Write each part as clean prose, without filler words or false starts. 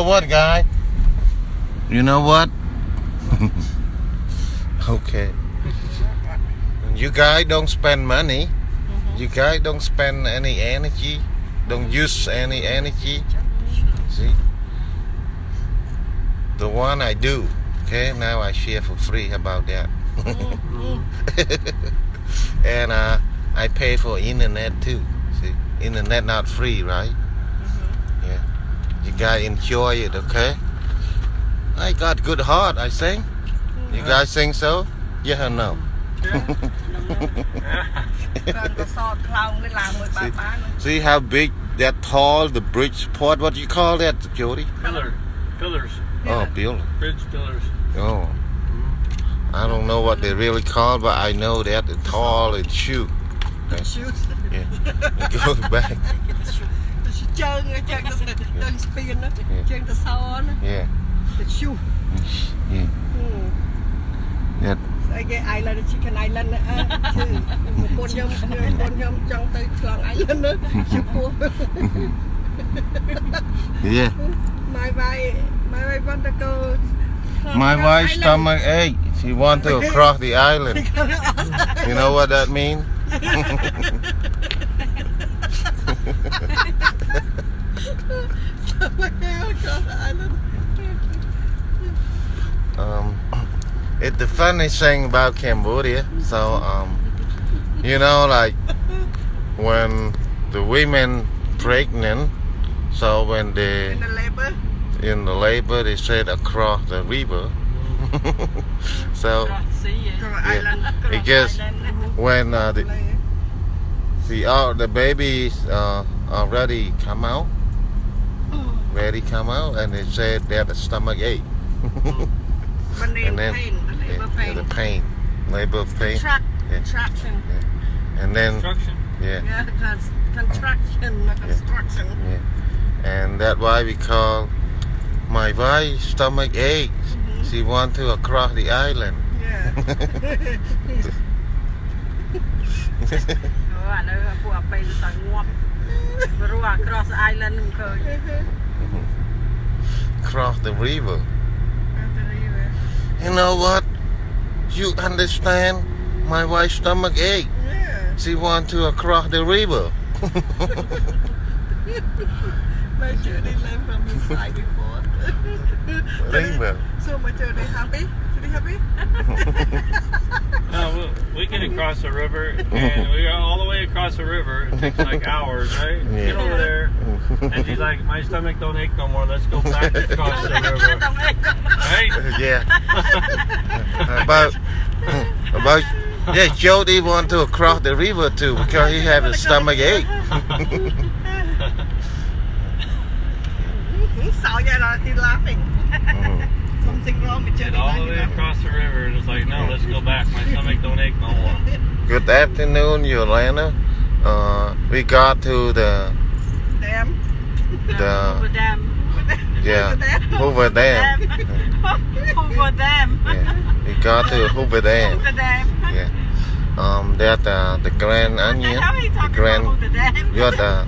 what, guy? You know what? Okay. You guys don't spend money. You guys don't spend any energy. Don't use any energy. See? The one I do. Okay, now I share for free about that. And I pay for internet too. See? Internet not free, right? Yeah. You guys enjoy it, okay? I got good heart, I think. You guys think so? Yeah or no? See how big, that tall, the bridge support, what do you call that, Jody? Pillars. Oh, pillar. Bridge pillars. Oh. I don't know what they really call, but I know that it's tall and shoot. Okay. Shoot? Yeah. It goes back. Yeah. The shoe. Yeah. Yeah. Cái island, chicken island con nhom trong tới Long Island nữa. Yeah. My wife want to go. My wife's stomach ache. She wants to cross the island. You know what that means? It's the funny thing about Cambodia. So, you know, like when the women pregnant, so when they in the labor, they said across the river. So, yeah, it just when the babies already come out, and they said that the stomach ache. And then the pain, labor pain, Contraction. yeah. And then Yeah, construction. yeah. And that's why we call my wife's stomach ache. She want to across the island. Yeah. Cross the island. Cross the river. You know what? You understand? My wife's stomach ache. Yeah. She want to across the river. My journey left from this side before. River. So my journey happy? Pretty happy? No, we get across the river, and we are all the way across the river. It takes like hours, right? Yeah. Get over there, and she's like, "My stomach don't ache no more. Let's go back across the river." Right? Yeah. About yeah, Jody want to cross the river too because he have a stomach ache. Saw you he's laughing. Something wrong with Get all the way across the river, and it's like, "No, let's go back. My stomach don't ache no more." Good afternoon, Yolanda. We got to the Dam. Hoover Dam. Hoover Dam. Hoover Dam. Yeah. We got to Hoover Dam. Yeah. That the Grand Onion. The Grand. You're the.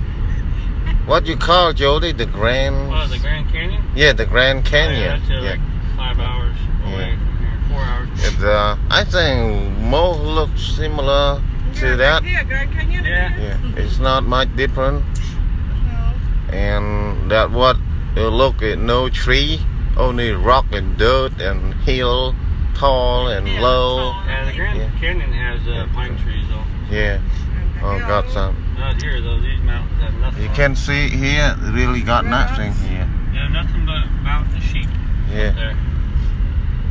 What you call Jody? The Grand. Oh, the Grand Canyon. Yeah, the Grand Canyon. Yeah, that's like 5 hours away from here. 4 hours. It's, I think most looks similar to that. Yeah, Grand Canyon. Yeah. It's not much different. No. And that what you look at, no tree, only rock and dirt and hill, tall and low. Yeah, the Grand Canyon has pine trees though. Yeah. Oh, got some. Not here though. These mountains have nothing. You can see here, really got nothing here. Yeah, nothing but mountain sheep. Yeah. There.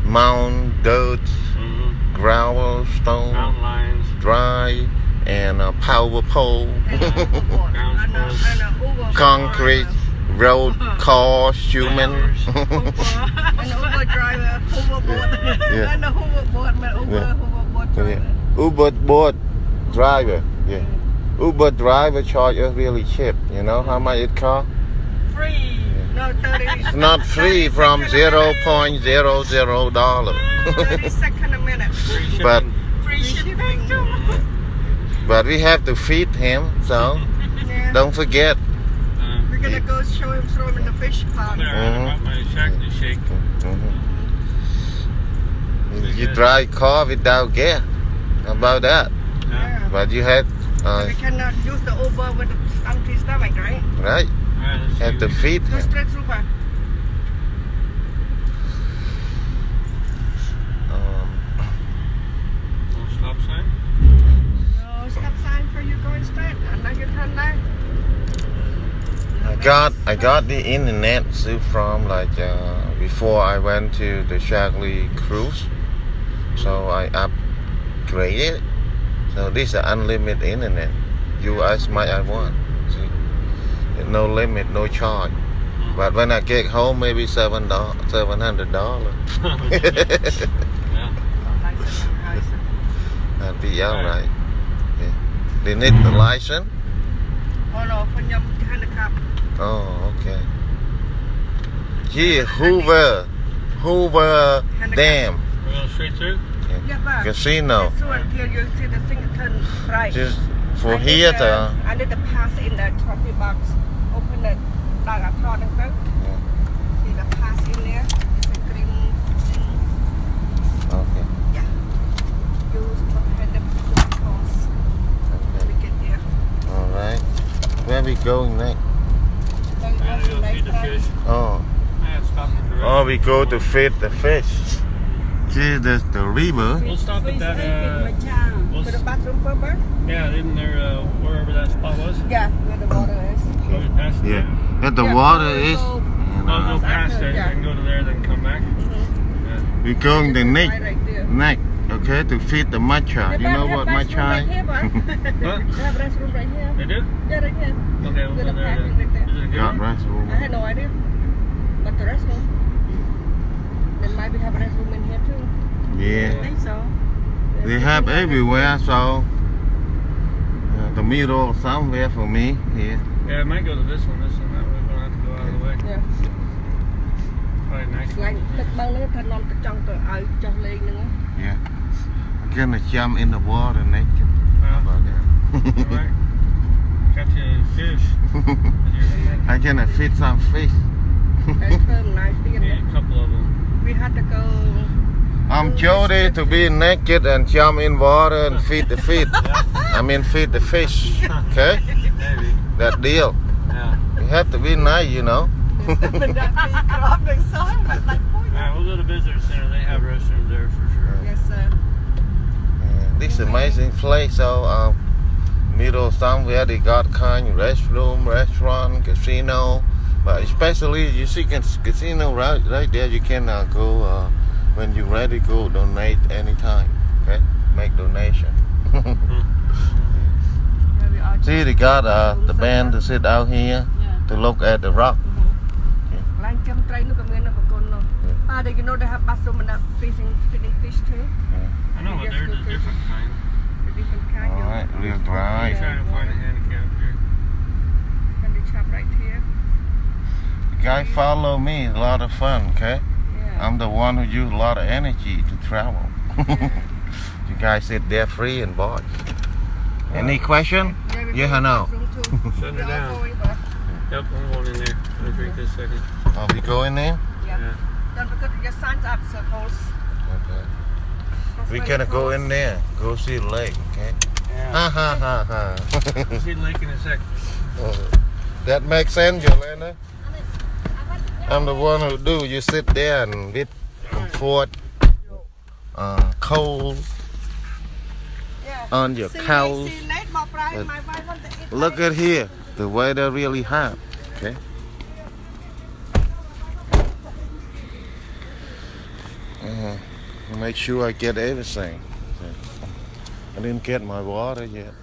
Mound, dirt, gravel, stone, Mountain lions. dry, and a power pole, concrete, road, cars, human. And Uber driver, hoverboard. Yeah. And a hoverboard, hoverboard driver. Uber board driver. Yeah. Uber driver charge us really cheap. You know how much it cost? Free. No, 30. It's not free from $0.00. 30 seconds a minute. But Free shipping too. we have to feed him, so Yeah. don't forget. gonna go show him throw him in the fish pond. There, about my shack to shake. You drive car without gas. How about that? Yeah. But you had, They cannot use the Uber with the empty stomach, right? right? Alright, let's Have to see. feed Go him. straight through, pa. No stop sign? No stop sign for you going straight. And now you turn left. I got the internet so from like before I went to the Shagley cruise, so I upgraded. So this is unlimited internet. You as much I want. See, no limit, no charge. But when I get home, maybe $700. Yeah. That'd be alright. Yeah. They need the license. Oh no, for you behind the cup. Oh, okay. Gee, Hoover Dam. We're going straight through? Yeah, pa. Casino. So until you see the thing turn right. Just for I need here the- to. I need to pass in the trophy box. Open it. Like a thought and go. See the pass in there. It's a green thing. Okay. Yeah. Use for head up to the cross. When we get there. All right. Where we going next? Then We're also going to go feed the night fish. Oh. Yeah, stop at the Oh, we go to feed the fish. Gee, there's the river. We'll stop at that, we'll To the bathroom first, Bert? yeah, in there, wherever that spot was. Yeah, where the water is. Go past Yeah. there. Where the Yeah, water we'll is. go- And, Go past it Yeah. and go to there, then come back. Yeah. we're going the Right, next, right there. next, okay, to feed the matcha. You know what matcha Right is? here, Bert. What? They have restroom right here. They do? Yeah, right here. Okay, we'll go there then. Is it a good Got one? restroom. I had no idea. But the restroom. They might be have a restroom in here too. I Yeah. think so. They have everywhere, so the middle somewhere for me here. Yeah, I might go to this one. This one, that way we don't have to go out of the way. Yeah. Probably nice. ឆ្លាញ់ទឹកបឹងហ្នឹងថានាំទៅចង់ទៅឲ្យចុះលេងហ្នឹង Yeah. I'm gonna jump in the water naked. How Well, about that? alright. Catch a fish. I can feed some fish. តែធ្វើមិនណាយទៀត Yeah, a couple of them. We had to go I'm Jody to be naked and jump in water and feed the fish. I mean feed the fish. Okay? Maybe. That deal. Yeah. You have to be nice, you know. មិនដាក់ពីក្រោមនឹងសោះមិនដាច់ពុយ Alright, we'll go to visitor center. They have restrooms there for sure. Yes sir This amazing place. So middle somewhere they got kind of restroom, restaurant, casino. But especially you see casino right there. You can go when you're ready. Go donate anytime. Okay, make donation. Where we are See, they got the band to sit out here to look at the rock. ឡើងចាំត្រីនោះក៏មាននៅប្រគុណនោះ do you know they have bathroom and feeding fish too I know, but they're the different kind. the different kind All right, real I'm dry. trying to find a handicap here. can be chopped right here The guy follow me. A lot of fun. Okay, yeah I'm the one who use a lot of energy to travel. You guys sit there free and bored. Any question? Yes or no? Shutting it down. Yep, I'm going in there. Let me drink this second. Are we going there? Yeah. Don't forget to get signs up, suppose. Okay. We gonna go in there. Go see the lake. Okay. Yeah. Ha ha ha ha. We'll see the lake in a sec. That makes sense, Yolanda. I'm the one who do. You sit there and with comfort, cold Yeah. on your couch. See late, my wife want to eat. Look at here. The weather really hot. Okay. Make sure I get everything. I didn't get my water yet.